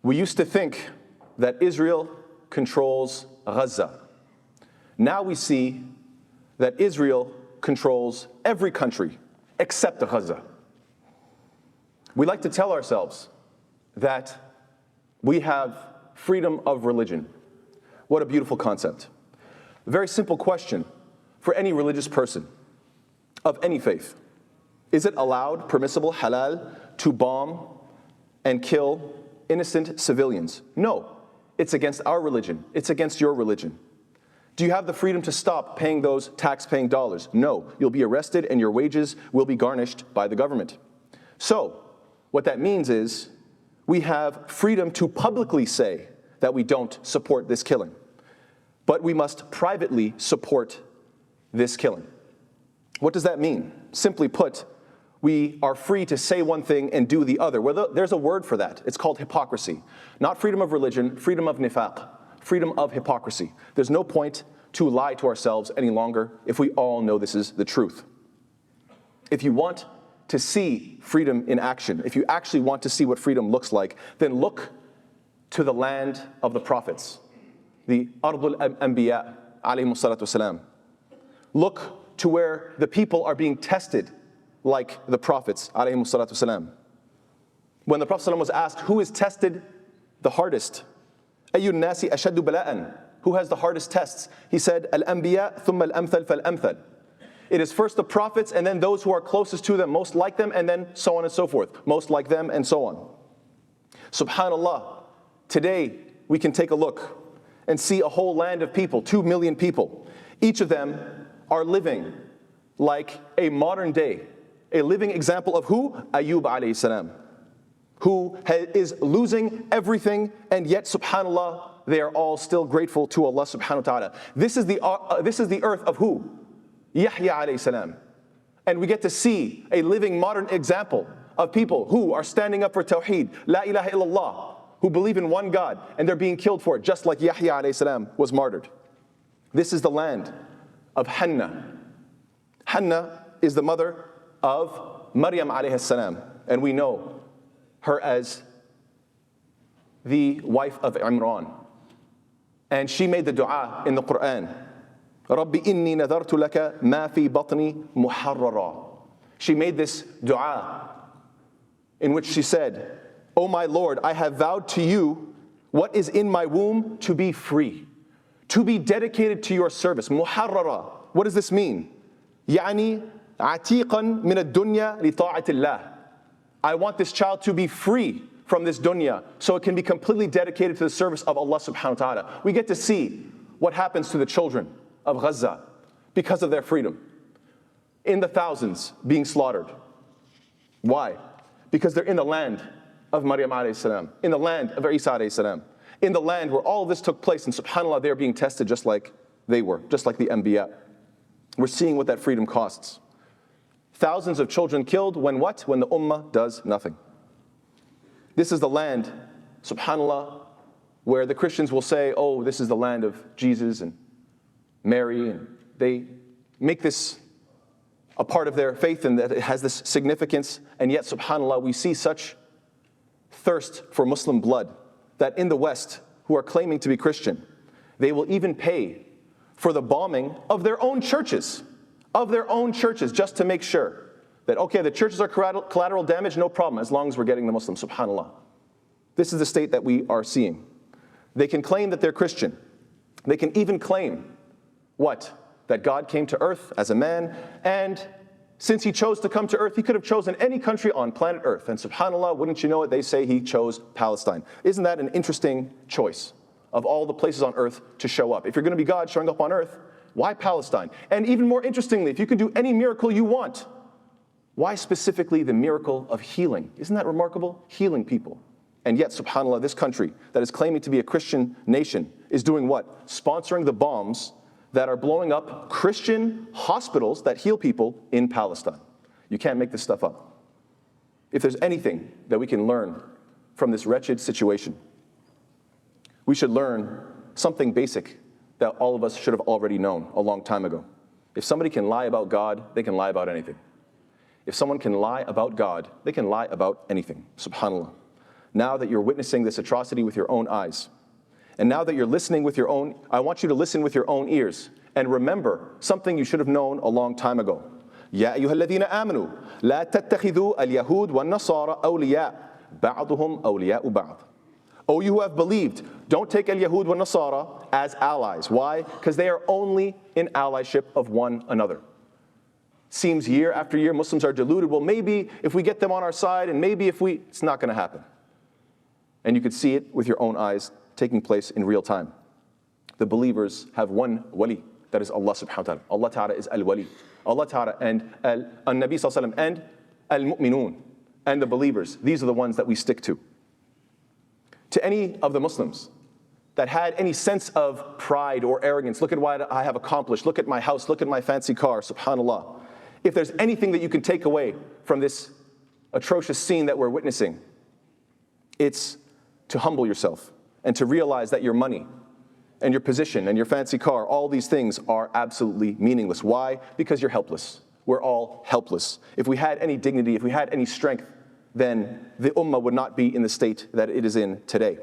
We used to think that Israel controls Gaza. Now we see that Israel controls every country except Gaza. We like to tell ourselves that we have freedom of religion. What a beautiful concept. A very simple question for any religious person of any faith. Is it allowed, permissible, halal, to bomb and kill innocent civilians? No. It's against our religion. It's against your religion. Do you have the freedom to stop paying those tax-paying dollars? No. You'll be arrested and your wages will be garnished by the government. So, what that means is we have freedom to publicly say that we don't support this killing, but we must privately support this killing. What does that mean? Simply put, we are free to say one thing and do the other. Well, there's a word for that. It's called hypocrisy. Not freedom of religion, freedom of nifaq, freedom of hypocrisy. There's no point to lie to ourselves any longer if we all know this is the truth. If you want to see freedom in action, if you actually want to see what freedom looks like, then look to the land of the prophets, the Ardul Anbiya, alayhimus salatu wasalam. Look to where the people are being tested like the prophets, alayhimus salatu wasalam. When the Prophet was asked, who is tested the hardest? Ayyun nasi ashaddu bala'an. Who has the hardest tests? He said, al-anbiya thumma al-amthal fal-amthal. It is first the prophets and then those who are closest to them, most like them, and then so on and so forth. Most like them and so on. Subhanallah, today we can take a look and see a whole land of people, 2 million people. Each of them are living like a modern day, a living example of who? Ayyub alayhi salam, who is losing everything, and yet, subhanallah, they are all still grateful to Allah subhanahu wa ta'ala. This is the earth of who? Yahya alayhi salam. And we get to see a living modern example of people who are standing up for Tawheed, La ilaha illallah, who believe in one God, and they're being killed for it, just like Yahya alayhi salam was martyred. This is the land of Hannah. Hannah is the mother of Maryam alayhi salam, and we know her as the wife of Imran. And she made the dua in the Quran. Rabbi inni nadartu laka ma fi batni muharrara. She made this dua in which she said, "O my Lord, I have vowed to you what is in my womb to be free, to be dedicated to your service." Muharrara. What does this mean? يعني عتيقا من الدنيا لطاعة الله. I want this child to be free from this dunya so it can be completely dedicated to the service of Allah subhanahu wa ta'ala. We get to see what happens to the children of Gaza because of their freedom. In the thousands being slaughtered. Why? Because they're in the land of Maryam alayhi salam, in the land of Isa alayhi salam, in the land where all of this took place, and subhanAllah, they're being tested just like they were, just like the Anbiya. We're seeing what that freedom costs. Thousands of children killed when what? When the ummah does nothing. This is the land, subhanAllah, where the Christians will say, oh, this is the land of Jesus and Mary, and they make this a part of their faith and that it has this significance, and yet, subhanAllah, we see such thirst for Muslim blood that in the West, who are claiming to be Christian, they will even pay for the bombing of their own churches, just to make sure that, okay, the churches are collateral damage, no problem, as long as we're getting the Muslims, subhanAllah. This is the state that we are seeing. They can claim that they're Christian. They can even claim, what? That God came to earth as a man, and since he chose to come to earth, he could have chosen any country on planet earth. And subhanAllah, wouldn't you know it, they say he chose Palestine. Isn't that an interesting choice of all the places on earth to show up? If you're going to be God showing up on earth, why Palestine? And even more interestingly, if you can do any miracle you want, why specifically the miracle of healing? Isn't that remarkable? Healing people. And yet, subhanAllah, this country that is claiming to be a Christian nation is doing what? Sponsoring the bombs that are blowing up Christian hospitals that heal people in Palestine. You can't make this stuff up. If there's anything that we can learn from this wretched situation, we should learn something basic that all of us should have already known a long time ago. If somebody can lie about God, they can lie about anything. If someone can lie about God, they can lie about anything, subhanAllah. now that you're witnessing this atrocity with your own eyes, and now that you're listening with your own, I want you to listen with your own ears and remember something you should have known a long time ago. يا أيها الذين آمنوا لا تتخذوا اليهود والنصارى أولياء بعضهم أولياء بعض. O you who have believed, don't take al-Yahud wa Nasara as allies. Why? Because they are only in allyship of one another. Seems year after year Muslims are deluded. Well, maybe if we get them on our side, and maybe if we, it's not going to happen. And you could see it with your own eyes taking place in real time. The believers have one wali, that is Allah subhanahu wa ta'ala. Allah ta'ala is al-wali. Allah ta'ala and al-Nabi sallallahu alayhi wa sallam and al-mu'minun and the believers. These are the ones that we stick to. To any of the Muslims that had any sense of pride or arrogance, look at what I have accomplished, look at my house, look at my fancy car, subhanAllah. If there's anything that you can take away from this atrocious scene that we're witnessing, it's to humble yourself and to realize that your money and your position and your fancy car, all these things are absolutely meaningless. Why? Because you're helpless. We're all helpless. If we had any dignity, if we had any strength, then the ummah would not be in the state that it is in today.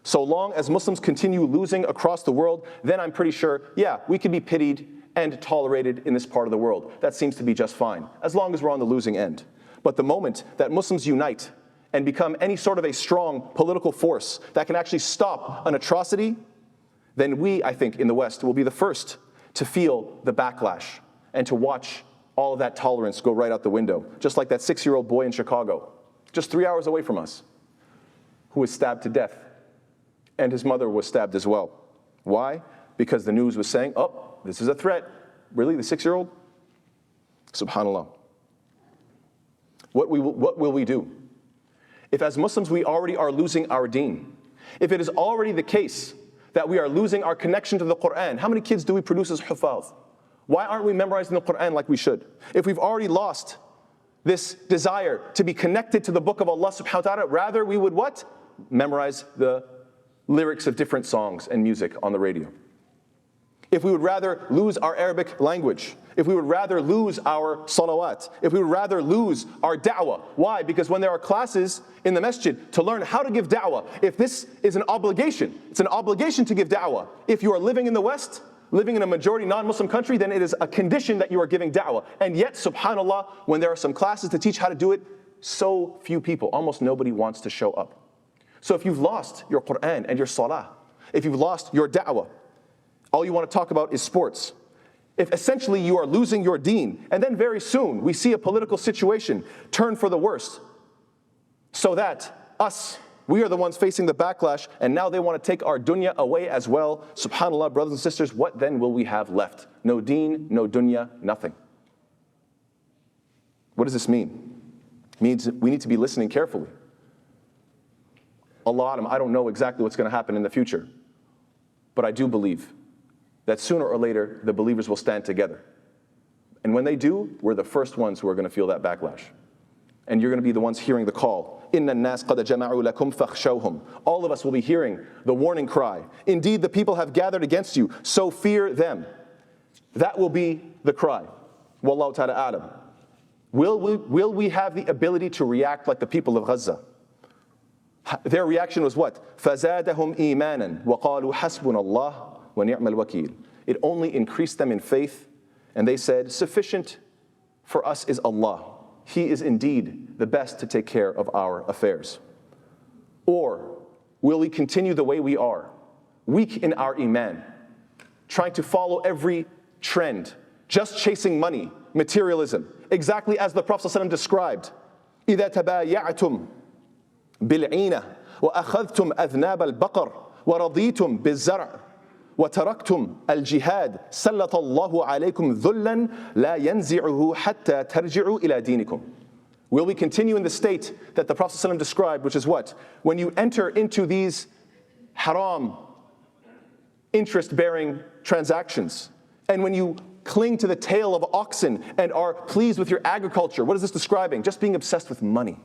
So long as Muslims continue losing across the world, then I'm pretty sure, yeah, we could be pitied and tolerated in this part of the world. That seems to be just fine, as long as we're on the losing end. But the moment that Muslims unite and become any sort of a strong political force that can actually stop an atrocity, then we, I think, in the West will be the first to feel the backlash and to watch all of that tolerance go right out the window. Just like that 6-year-old boy in Chicago, just 3 hours away from us, who was stabbed to death. And his mother was stabbed as well. Why? Because the news was saying, oh, this is a threat. Really, the 6-year-old? SubhanAllah. What will we do? If as Muslims we already are losing our deen, if it is already the case that we are losing our connection to the Quran, how many kids do we produce as hufaz? Why aren't we memorizing the Quran like we should? If we've already lost this desire to be connected to the book of Allah subhanahu wa ta'ala, rather we would what? Memorize the lyrics of different songs and music on the radio. If we would rather lose our Arabic language, if we would rather lose our salawat, if we would rather lose our da'wah. Why? Because when there are classes in the masjid to learn how to give da'wah, if this is an obligation, it's an obligation to give da'wah. If you are living in the West, living in a majority non-Muslim country, then it is a condition that you are giving da'wah. And yet, subhanAllah, when there are some classes to teach how to do it, so few people, almost nobody wants to show up. So if you've lost your Quran and your salah, if you've lost your da'wah, all you want to talk about is sports. If essentially you are losing your deen, and then very soon we see a political situation turn for the worst, so that we are the ones facing the backlash, and now they want to take our dunya away as well. SubhanAllah, brothers and sisters, what then will we have left? No deen, no dunya, nothing. What does this mean? It means we need to be listening carefully. Allah Alam, I don't know exactly what's going to happen in the future, but I do believe that sooner or later the believers will stand together. And when they do, we're the first ones who are going to feel that backlash. And you're going to be the ones hearing the call. إِنَّ النَّاسَ قَدْ جَمَعُوا لَكُمْ فَاخْشَوْهُمْ. All of us will be hearing the warning cry. Indeed, the people have gathered against you, so fear them. That will be the cry. Wallahu ta'ala a'lam. Will we have the ability to react like the people of Gaza? Their reaction was what? فَزَادَهُمْ إِيمَانًا وَقَالُوا حَسْبُنَا اللَّهُ وَنِعْمَ الْوَكِيلُ. It only increased them in faith, and they said, sufficient for us is Allah. He is indeed the best to take care of our affairs. Or will we continue the way we are, weak in our iman, trying to follow every trend, just chasing money, materialism, exactly as the Prophet ﷺ described, إِذَا تَبَايَعْتُمْ بِالْعِينَةِ وَأَخَذْتُمْ أَذْنَابَ الْبَقَرِ وَرَضِيتُمْ بِالزَّرْعِ وَتَرَكْتُمْ الْجِهَادِ سَلَّطَ اللَّهُ عَلَيْكُمْ ذُلًّا لَا يَنْزِعُهُ حَتَّى تَرْجِعُوا إِلَى دِينِكُمْ. Will we continue in the state that the Prophet ﷺ described, which is what? When you enter into these haram, interest-bearing transactions, and when you cling to the tail of oxen and are pleased with your agriculture, what is this describing? Just being obsessed with money.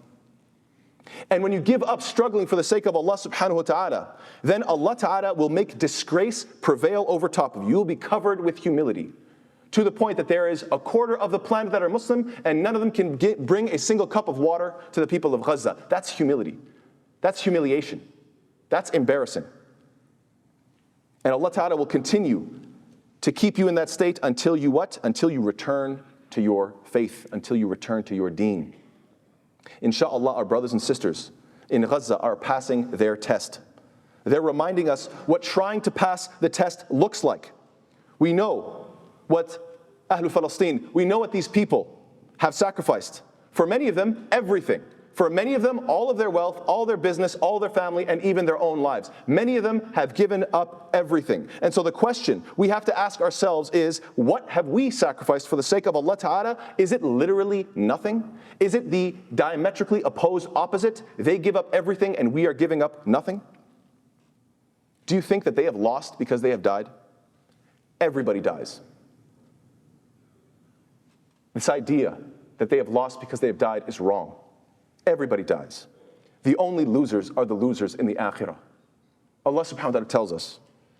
And when you give up struggling for the sake of Allah subhanahu wa ta'ala, then Allah ta'ala will make disgrace prevail over top of you. You will be covered with humility, to the point that there is a quarter of the planet that are Muslim, and none of them can bring a single cup of water to the people of Gaza. That's humility. That's humiliation. That's embarrassing. And Allah Ta'ala will continue to keep you in that state until you what? Until you return to your faith, until you return to your deen. Insha'Allah, our brothers and sisters in Gaza are passing their test. They're reminding us what trying to pass the test looks like. We know what Palestine, we know what these people have sacrificed. For many of them, everything. For many of them, all of their wealth, all their business, all their family, and even their own lives. Many of them have given up everything. And so the question we have to ask ourselves is, what have we sacrificed for the sake of Allah Ta'ala? Is it literally nothing? Is it the diametrically opposed opposite? They give up everything and we are giving up nothing? Do you think that they have lost because they have died? Everybody dies. This idea that they have lost because they have died is wrong. Everybody dies. The only losers are the losers in the akhirah. Allah subhanahu wa ta'ala tells us,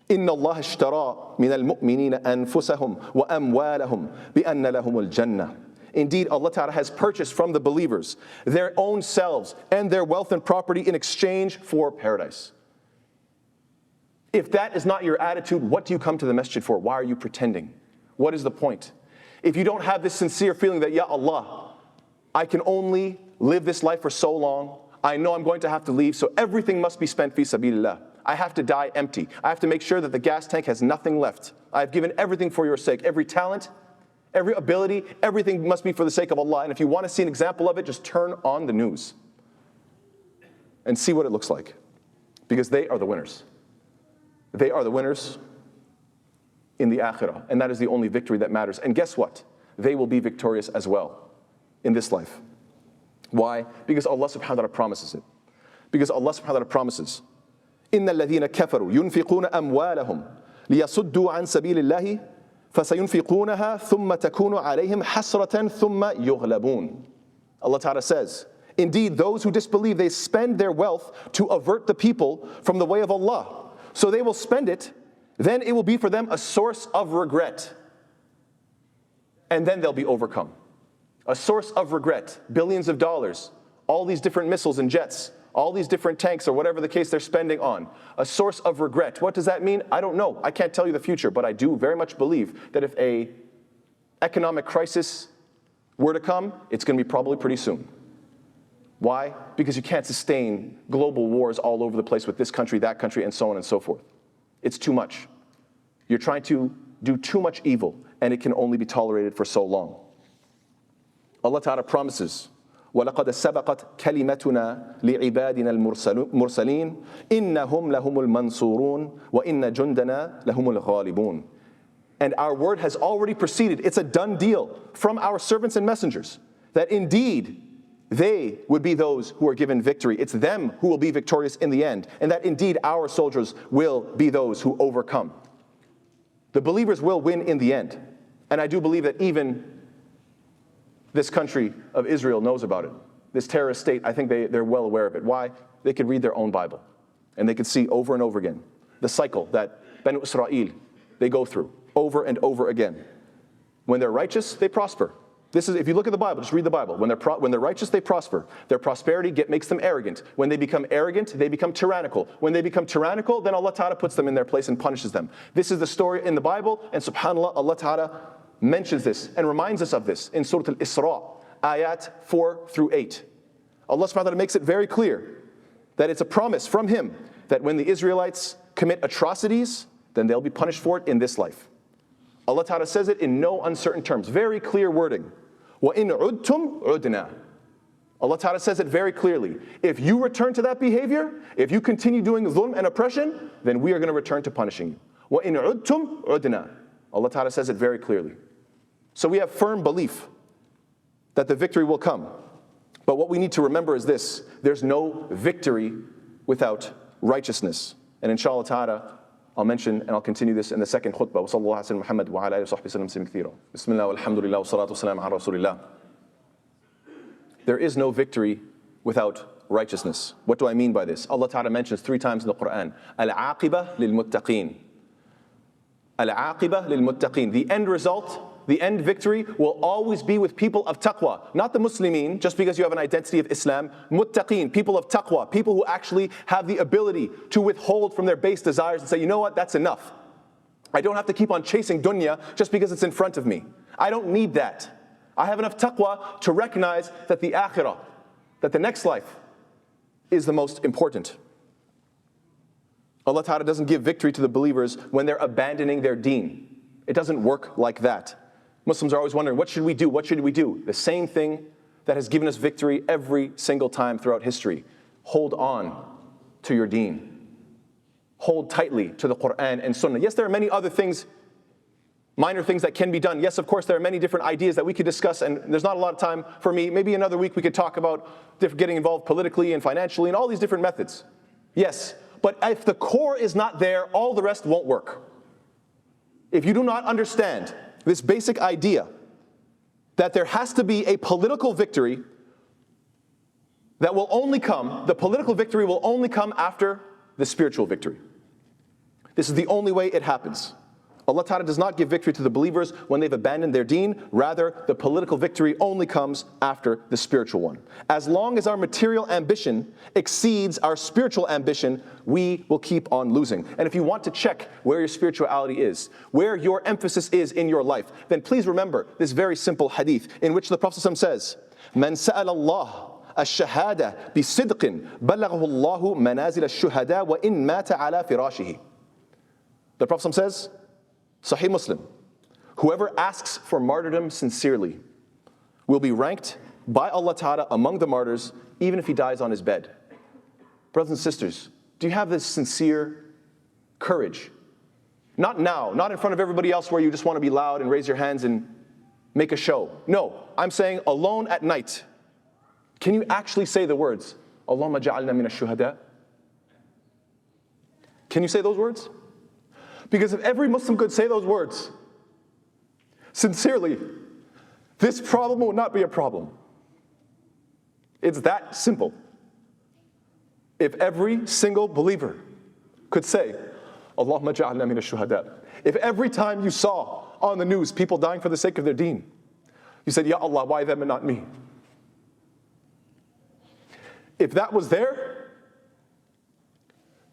إِنَّ اللَّهَ اشْتَرَى مِنَ الْمُؤْمِنِينَ أَنفُسَهُمْ وَأَمْوَالَهُمْ بِأَنَّ لَهُمُ الْجَنَّةِ. Indeed, Allah Ta'ala has purchased from the believers their own selves and their wealth and property in exchange for paradise. If that is not your attitude, what do you come to the masjid for? Why are you pretending? What is the point? If you don't have this sincere feeling that, Ya Allah, I can only live this life for so long, I know I'm going to have to leave, so everything must be spent fi sabilillah. I have to die empty. I have to make sure that the gas tank has nothing left. I've given everything for your sake. Every talent, every ability, everything must be for the sake of Allah. And if you want to see an example of it, just turn on the news and see what it looks like. Because they are the winners. They are the winners in the akhirah. And that is the only victory that matters. And guess what? They will be victorious as well in this life. Why? Because Allah subhanahu wa ta'ala promises it. Because Allah subhanahu wa ta'ala promises, إِنَّ الَّذِينَ كَفَرُوا يُنْفِقُونَ أَمْوَالَهُمْ لِيَصُدُّوا عَنْ سَبِيلِ اللَّهِ فَسَيُنْفِقُونَها ثُمَّ تَكُونُ عَلَيْهِمْ حَسْرَةً ثُمَّ يُغْلَبُونَ. Allah Ta'ala says, indeed, those who disbelieve, they spend their wealth to avert the people from the way of Allah. So they will spend it, then it will be for them a source of regret. And then they'll be overcome. A source of regret, billions of dollars, all these different missiles and jets, all these different tanks or whatever the case they're spending on. A source of regret. What does that mean? I don't know. I can't tell you the future, but I do very much believe that if an economic crisis were to come, it's going to be probably pretty soon. Why? Because you can't sustain global wars all over the place with this country, that country, and so on and so forth. It's too much. You're trying to do too much evil, and it can only be tolerated for so long. Allah Ta'ala promises, وَلَقَدْ سَبَقَتْ كَلِمَتُنَا لِعِبَادِنَا الْمُرْسَلِينَ إِنَّهُمْ لَهُمُ الْمَنْصُورُونَ وَإِنَّ جُنْدَنَا لَهُمُ الْغَالِبُونَ. And our word has already proceeded. It's a done deal from our servants and messengers that indeed they would be those who are given victory. It's them who will be victorious in the end. And that indeed our soldiers will be those who overcome. The believers will win in the end. And I do believe that even this country of Israel knows about it. This terrorist state, I think they're well aware of it. Why? They could read their own Bible. And they could see over and over again the cycle that Banu Israel, they go through over and over again. When they're righteous, they prosper. This is, if you look at the Bible, just read the Bible. When they're righteous, they prosper. Their prosperity makes them arrogant. When they become arrogant, they become tyrannical. When they become tyrannical, then Allah Ta'ala puts them in their place and punishes them. This is the story in the Bible, and subhanAllah, Allah Ta'ala mentions this and reminds us of this in Surah Al-Isra, ayat 4 through 8. Allah subhanahu wa ta'ala makes it very clear that it's a promise from Him that when the Israelites commit atrocities, then they'll be punished for it in this life. Allah Ta'ala says it in no uncertain terms, very clear wording. وَإِنْ عُدْتُمْ عُدْنَا. Allah Ta'ala says it very clearly. If you return to that behavior, if you continue doing dhulm and oppression, then we are going to return to punishing you. وَإِنْ عُدْتُمْ عُدْنَا. Allah Ta'ala says it very clearly. So we have firm belief that the victory will come. But what we need to remember is this: there's no victory without righteousness. And inshallah ta'ala, I'll mention and I'll continue this in the second khutbah. Wa sallallahu ala Muhammad wa ala alihi wa sahbihi sallam kathira. Bismillah walhamdulillah wa salatu wa salam ala rasulillah. There is no victory without righteousness. What do I mean by this? Allah Ta'ala mentions 3 times in the Quran, Al-Aqibah lil-Muttaqeen. Al-Aqibah lil-Muttaqeen. The end result the end victory will always be with people of taqwa. Not the Muslimin, just because you have an identity of Islam. Muttaqeen, people of taqwa, people who actually have the ability to withhold from their base desires and say, you know what, that's enough. I don't have to keep on chasing dunya just because it's in front of me. I don't need that. I have enough taqwa to recognize that the akhirah, that the next life, is the most important. Allah Ta'ala doesn't give victory to the believers when they're abandoning their deen. It doesn't work like that. Muslims are always wondering, what should we do? What should we do? The same thing that has given us victory every single time throughout history. Hold on to your deen. Hold tightly to the Quran and Sunnah. Yes, there are many other things, minor things that can be done. Yes, of course, there are many different ideas that we could discuss, and there's not a lot of time for me. Maybe another week we could talk about getting involved politically and financially and all these different methods. Yes, but if the core is not there, all the rest won't work. If you do not understand this basic idea that there has to be a political victory that will only come, the political victory will only come after the spiritual victory. This is the only way it happens. Allah Ta'ala does not give victory to the believers when they've abandoned their deen. Rather, the political victory only comes after the spiritual one. As long as our material ambition exceeds our spiritual ambition, we will keep on losing. And if you want to check where your spirituality is, where your emphasis is in your life, then please remember this very simple hadith in which the Prophet ﷺ says, "Man sa'ala Allah الشهادة بصدق بلغه الله منازل الشهداء وإن مات على فراشه." The Prophet says, Sahih Muslim, whoever asks for martyrdom sincerely will be ranked by Allah Ta'ala among the martyrs, even if he dies on his bed. Brothers and sisters, do you have this sincere courage? Not now, not in front of everybody else where you just want to be loud and raise your hands and make a show. No, I'm saying alone at night. Can you actually say the words, Allahumma ja'alna min ash-shuhada? Can you say those words? Because if every Muslim could say those words sincerely, this problem would not be a problem. It's that simple. If every single believer could say, Allahumma ja'alna min ash-shuhada. If every time you saw on the news people dying for the sake of their deen, you said, Ya Allah, why them and not me? If that was there,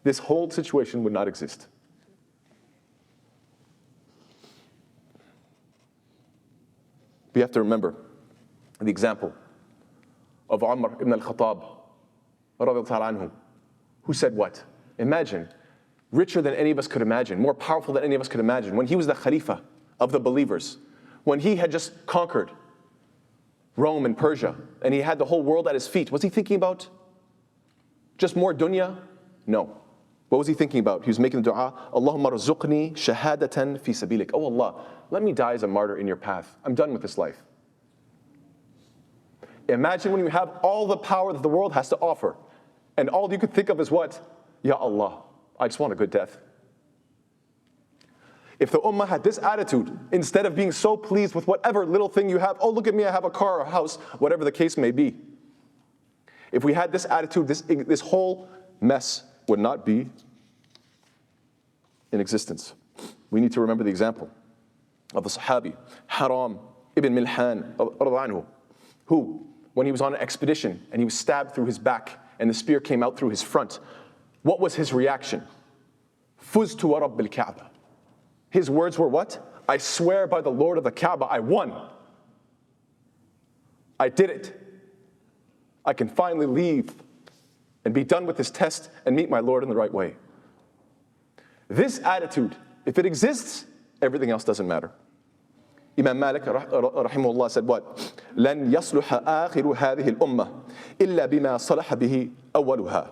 this whole situation would not exist. We have to remember the example of Umar ibn al-Khattab, who said what? Imagine, richer than any of us could imagine, more powerful than any of us could imagine, when he was the Khalifa of the believers, when he had just conquered Rome and Persia, and he had the whole world at his feet. Was he thinking about just more dunya? No. What was he thinking about? He was making the dua, Allahumma rzuqni shahadatan fi sabilik. Oh Allah, let me die as a martyr in your path. I'm done with this life. Imagine when you have all the power that the world has to offer, and all you could think of is what? Ya Allah, I just want a good death. If the ummah had this attitude, instead of being so pleased with whatever little thing you have, oh look at me, I have a car or a house, whatever the case may be. If we had this attitude, this whole mess would not be in existence. We need to remember the example of the Sahabi, Haram ibn Milhan, who, when he was on an expedition and he was stabbed through his back and the spear came out through his front, what was his reaction? Fuztu wa Rabbil Kaaba. His words were what? I swear by the Lord of the Kaaba, I won. I did it. I can finally leave and be done with this test and meet my Lord in the right way. This attitude, if it exists, everything else doesn't matter. Imam Malik rahimahullah said what? لَنْ يَصْلُحَ آخِرُ هَذِهِ الْأُمَّةِ إِلَّا بِمَا صَلَحَ بِهِ أَوَّلُهَا.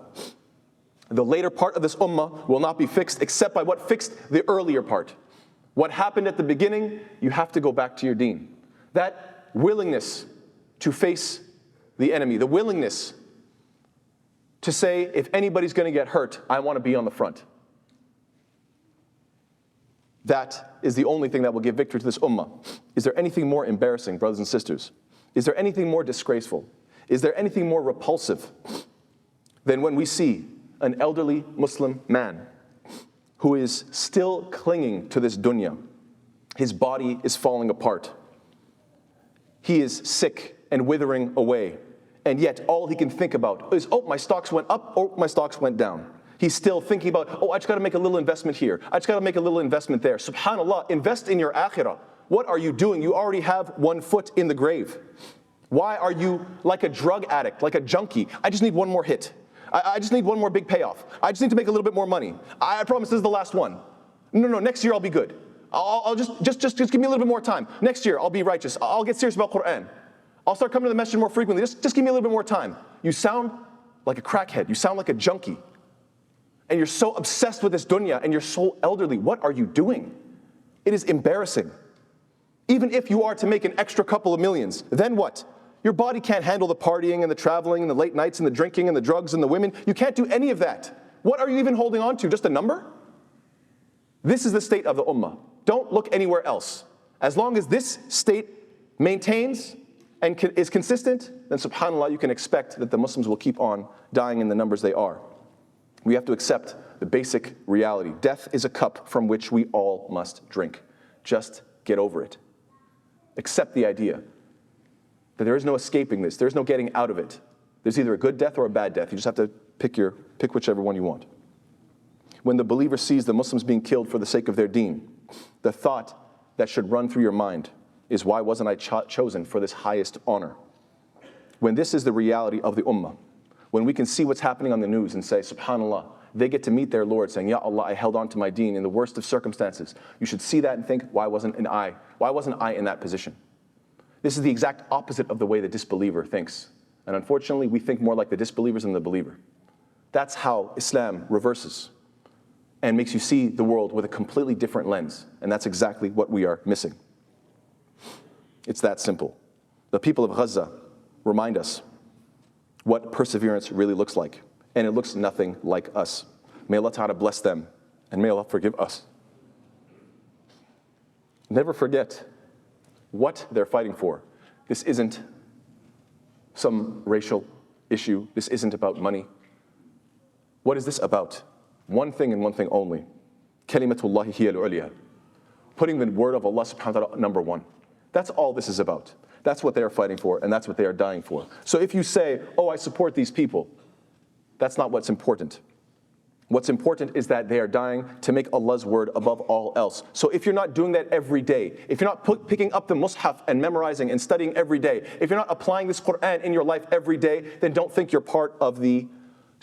The later part of this ummah will not be fixed except by what fixed the earlier part. What happened at the beginning, you have to go back to your deen. That willingness to face the enemy, the willingness to say, if anybody's going to get hurt, I want to be on the front. That is the only thing that will give victory to this ummah. Is there anything more embarrassing, brothers and sisters? Is there anything more disgraceful? Is there anything more repulsive than when we see an elderly Muslim man who is still clinging to this dunya, His body is falling apart. He is sick and withering away. And yet all he can think about is, oh, my stocks went up, oh, my stocks went down. He's still thinking about, oh, I just got to make a little investment here. I just got to make a little investment there. SubhanAllah, invest in your akhirah. What are you doing? You already have one foot in the grave. Why are you like a drug addict, like a junkie? I just need one more hit. I just need one more big payoff. I just need to make a little bit more money. I promise this is the last one. No, next year I'll be good. I'll just give me a little bit more time. Next year I'll be righteous. I'll get serious about Quran. I'll start coming to the masjid more frequently. Just give me a little bit more time. You sound like a crackhead. You sound like a junkie. And you're so obsessed with this dunya and you're so elderly. What are you doing? It is embarrassing. Even if you are to make an extra couple of millions, then what? Your body can't handle the partying and the traveling and the late nights and the drinking and the drugs and the women. You can't do any of that. What are you even holding on to? Just a number? This is the state of the ummah. Don't look anywhere else. As long as this state maintains and is consistent, then subhanAllah, you can expect that the Muslims will keep on dying in the numbers they are. We have to accept the basic reality. Death is a cup from which we all must drink. Just get over it. Accept the idea that there is no escaping this. There's no getting out of it. There's either a good death or a bad death. You just have to pick whichever one you want. When the believer sees the Muslims being killed for the sake of their deen, the thought that should run through your mind is, why wasn't I chosen for this highest honor? When this is the reality of the ummah, when we can see what's happening on the news and say, subhanAllah, they get to meet their Lord saying, Ya Allah, I held on to my deen in the worst of circumstances. You should see that and think, why wasn't I in that position? This is the exact opposite of the way the disbeliever thinks. And unfortunately, we think more like the disbelievers than the believer. That's how Islam reverses and makes you see the world with a completely different lens. And that's exactly what we are missing. It's that simple. The people of Gaza remind us what perseverance really looks like. And it looks nothing like us. May Allah Ta'ala bless them, and may Allah forgive us. Never forget what they're fighting for. This isn't some racial issue. This isn't about money. What is this about? One thing and one thing only. Kalimatullahi hiya al-ulya. Putting the word of Allah subhanahu wa ta'ala number one. That's all this is about. That's what they are fighting for, and that's what they are dying for. So if you say, oh, I support these people, that's not what's important. What's important is that they are dying to make Allah's word above all else. So if you're not doing that every day, if you're not picking up the mushaf and memorizing and studying every day, if you're not applying this Quran in your life every day, then don't think you're part of the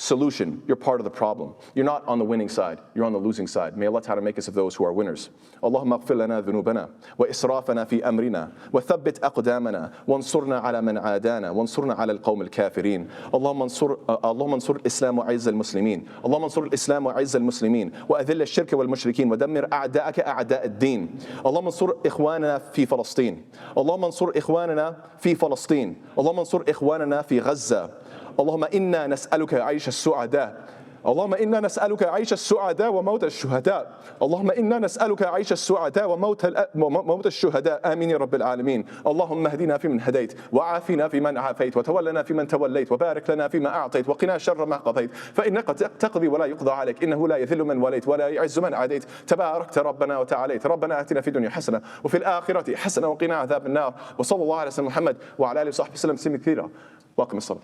solution. You're part of the problem. You're not on the winning side. You're on the losing side. May Allah Ta'ala make us of those who are winners. Allahumma aghfir lana dhunubana wa israfana fi amrina wa thabbit aqdamana wansurna ala man adana wansurna ala al-qawm al-kafirin. Allahumma ansur al-islam wa a'izz al-muslimin. Allahumma ansur al-islam wa a'izz al-muslimin wa adhill ash-shirka wal-mushrikeen wa dammir a'da'aka a'da' ad-din. Allahumma ansur ikhwanana fi Palestine. Allahumma ansur ikhwanana fi Palestine. Allahumma ansur ikhwanana fi Gaza. اللهم إنا نسألك عيش السعداء اللهم إنا نسألك عيش السعداء وموت الشهداء اللهم إنا نسألك عيش السعداء وموت الشهداء آمين يا رب العالمين اللهم اهدنا فيمن هديت وعافنا فيمن عافيت وتولنا فيمن توليت وبارك لنا فيما أعطيت وقنا شر ما قضيت فإنك تقضي ولا يقضى عليك إنه لا يذل من وليت ولا يعز من عاديت تباركت ربنا وتعاليت ربنا آتنا في الدنيا حسنة وفي الآخرة حسنة وقنا عذاب النار وصلى الله على سيدنا محمد وعلى آله وصحبه وسلم تسليما كثيرا واقم الصلاة.